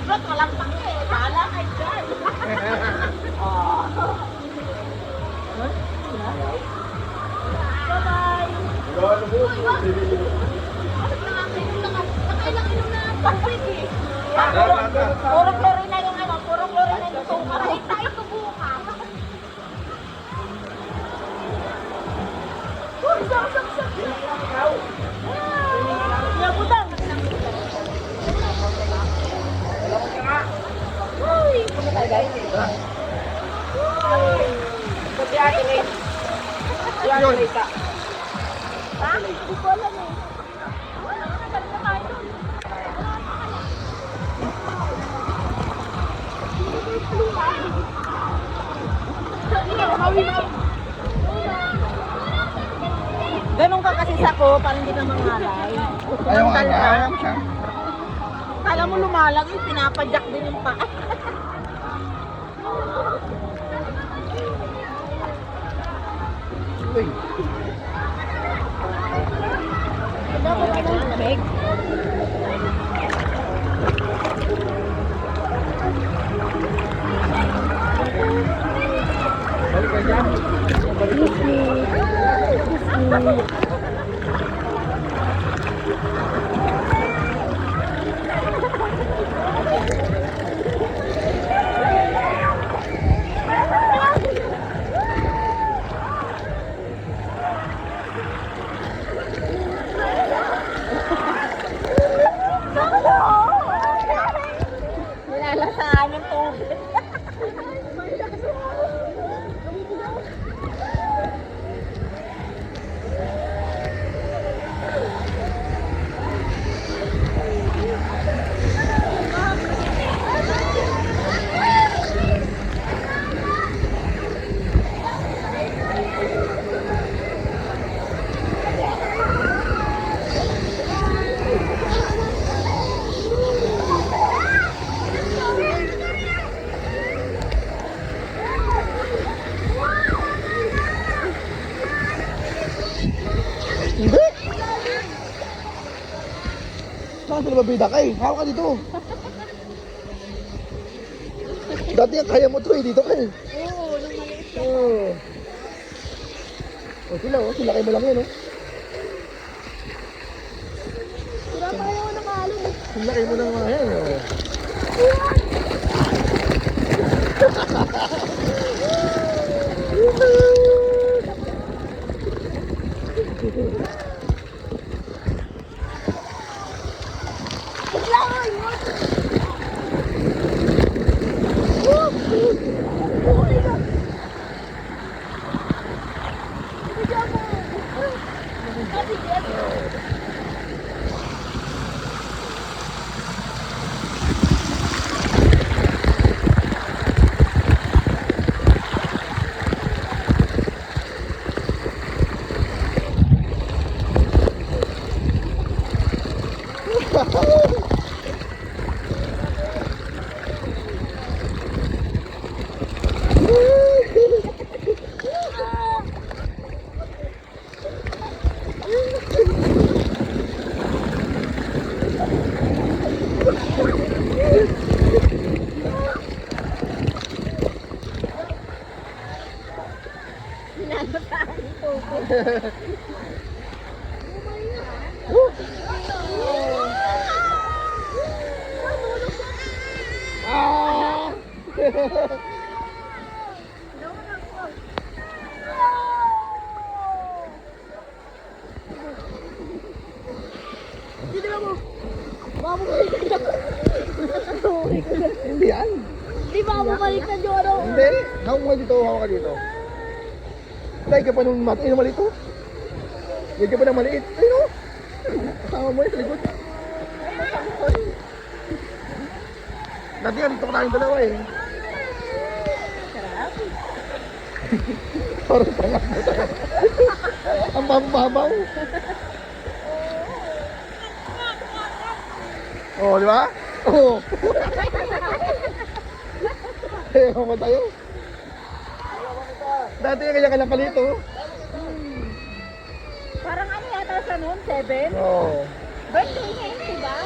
Ba't walang tangke? Bahala kay God. Bye-bye. Nakailang inom na tubig eh. Puro chlorine na yung ano, puro chlorine na yung suka. Kita ito bukas. Uy, sak. Nabutang. Uy, punta tayo guys. Puti atin eh. Yan, ka. Ha? Hindi ko alam eh. Nakalit na tayo doon. Ganun ka kasi sa ko, parang hindi ka mangalay. Ayaw nga niya, ayaw siya. Kala mo lumalag, pinapadyak din yung paa. Uy. Ano ko ba ng lamig? Balik ka dyan. Nilalasaan yung tubig. Hindi! Saan sila babida ka eh? Hawak ka dito. Dati ang kaya mo to eh, dito ka eh. Oo, nung maliit ka. Oo. O sila oh, sila kayo mo lang yun oh. Sira pa kayo nakalo. Sila kayo mo lang mga yan oh. Sinasasaan yung tubig. Ah! Hindi yan. Di ba bumalik na yung ano? Hindi. Hawak mo dito, hawak ka dito. Dahil ka pa nung maliit oh. Dahil ka pa nang maliit. Ayun oh. Kasama mo yun sa likod. Dati nga dito ko tayong dalawa eh. Sarap. Parang tangak mo tayo. Ang babaw. Oh, di ba? Oh. Ayaw mo tayo. Dati nga kanya kanyang kalito. Parang ano yata sa noon? 7? Oo. Birthday niya yun, di ba?